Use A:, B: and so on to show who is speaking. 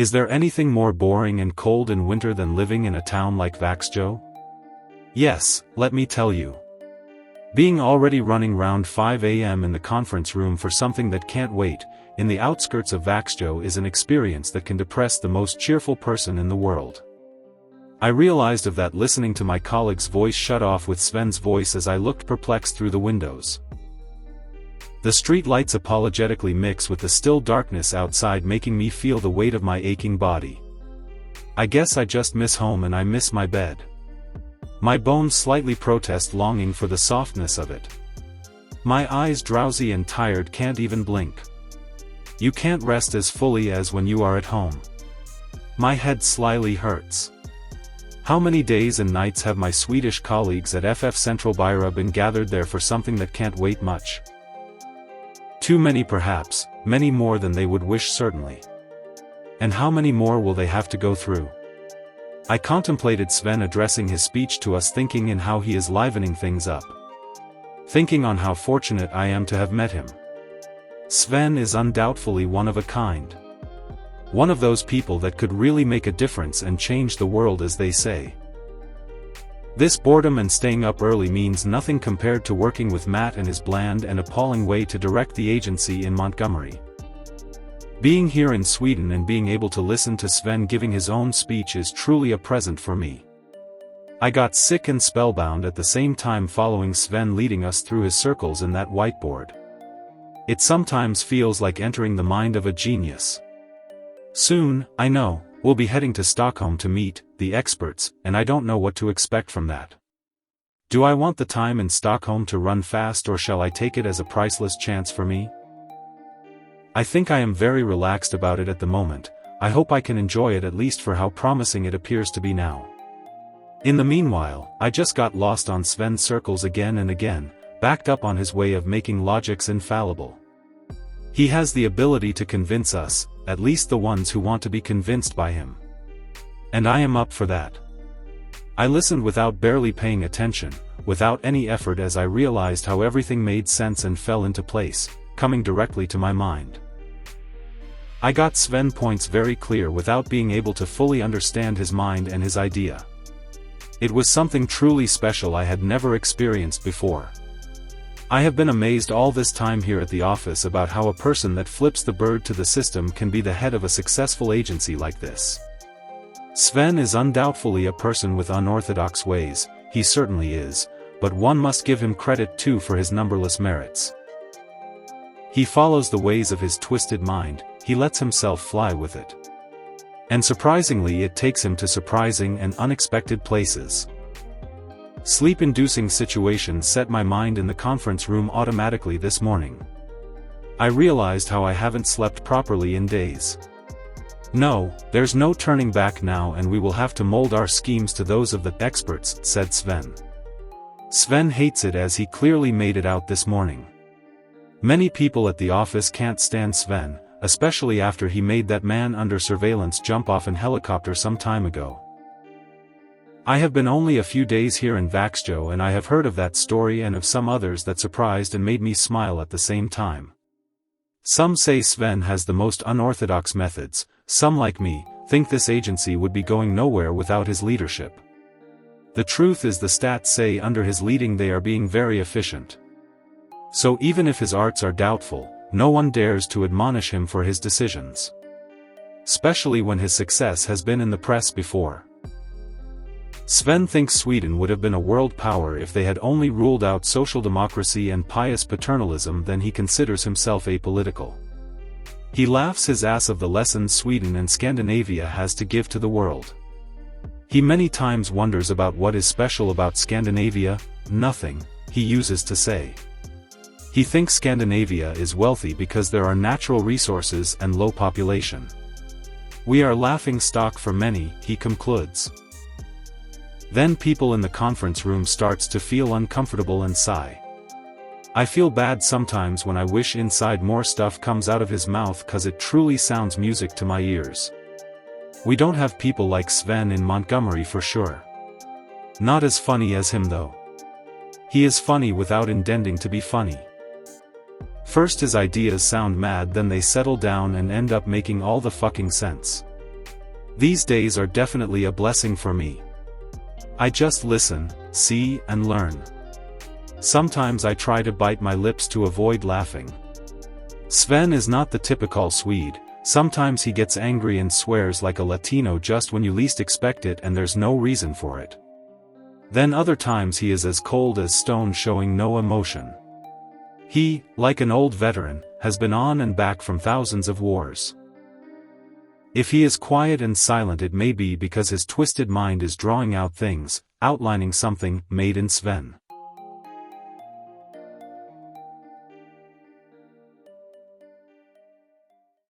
A: Is there anything more boring and cold in winter than living in a town like Vaxjo? Yes, let me tell you. Being already running round 5 a.m. in the conference room for something that can't wait, in the outskirts of Vaxjo is an experience that can depress the most cheerful person in the world. I realized of that listening to my colleague's voice shut off with Sven's voice as I looked perplexed through the windows. The street lights apologetically mix with the still darkness outside, making me feel the weight of my aching body. I guess I just miss home and I miss my bed. My bones slightly protest longing for the softness of it. My eyes drowsy and tired can't even blink. You can't rest as fully as when you are at home. My head slyly hurts. How many days and nights have my Swedish colleagues at FF Centralbyra been gathered there for something that can't wait much? Too many perhaps, many more than they would wish certainly. And how many more will they have to go through? I contemplated Sven addressing his speech to us, thinking in how he is livening things up. Thinking on how fortunate I am to have met him. Sven is undoubtedly one of a kind. One of those people that could really make a difference and change the world, as they say. This boredom and staying up early means nothing compared to working with Matt and his bland and appalling way to direct the agency in Montgomery. Being here in Sweden and being able to listen to Sven giving his own speech is truly a present for me. I got sick and spellbound at the same time following Sven leading us through his circles in that whiteboard. It sometimes feels like entering the mind of a genius. Soon, I know, we'll be heading to Stockholm to meet the experts, and I don't know what to expect from that. Do I want the time in Stockholm to run fast, or shall I take it as a priceless chance for me? I think I am very relaxed about it at the moment. I hope I can enjoy it, at least for how promising it appears to be now. In the meanwhile, I just got lost on Sven's circles again and again, backed up on his way of making logics infallible. He has the ability to convince us, at least the ones who want to be convinced by him. And I am up for that. I listened without barely paying attention, without any effort, as I realized how everything made sense and fell into place, coming directly to my mind. I got Sven's points very clear without being able to fully understand his mind and his idea. It was something truly special I had never experienced before. I have been amazed all this time here at the office about how a person that flips the bird to the system can be the head of a successful agency like this. Sven is undoubtedly a person with unorthodox ways, he certainly is, but one must give him credit too for his numberless merits. He follows the ways of his twisted mind, he lets himself fly with it. And surprisingly, it takes him to surprising and unexpected places. Sleep-inducing situations set my mind in the conference room automatically this morning. I realized how I haven't slept properly in days. No, there's no turning back now, and we will have to mold our schemes to those of the experts, said Sven. Sven hates it, as he clearly made it out this morning. Many people at the office can't stand Sven, especially after he made that man under surveillance jump off in helicopter some time ago. I have been only a few days here in Vaxjo, and I have heard of that story and of some others that surprised and made me smile at the same time. Some say Sven has the most unorthodox methods, some like me, think this agency would be going nowhere without his leadership. The truth is, the stats say under his leading they are being very efficient. So even if his arts are doubtful, no one dares to admonish him for his decisions. Especially when his success has been in the press before. Sven thinks Sweden would have been a world power if they had only ruled out social democracy and pious paternalism. Then he considers himself apolitical. He laughs his ass of the lessons Sweden and Scandinavia has to give to the world. He many times wonders about what is special about Scandinavia. Nothing, he uses to say. He thinks Scandinavia is wealthy because there are natural resources and low population. We are laughing stock for many, he concludes. Then people in the conference room starts to feel uncomfortable and sigh. I feel bad sometimes when I wish inside more stuff comes out of his mouth, cause it truly sounds music to my ears. We don't have people like Sven in Montgomery for sure. Not as funny as him though. He is funny without intending to be funny. First his ideas sound mad, then they settle down and end up making all the fucking sense. These days are definitely a blessing for me. I just listen, see, and learn. Sometimes I try to bite my lips to avoid laughing. Sven is not the typical Swede. Sometimes he gets angry and swears like a Latino just when you least expect it and there's no reason for it. Then other times he is as cold as stone, showing no emotion. He, like an old veteran, has been on and back from thousands of wars. If he is quiet and silent, it may be because his twisted mind is drawing out things, outlining something, made in Sven.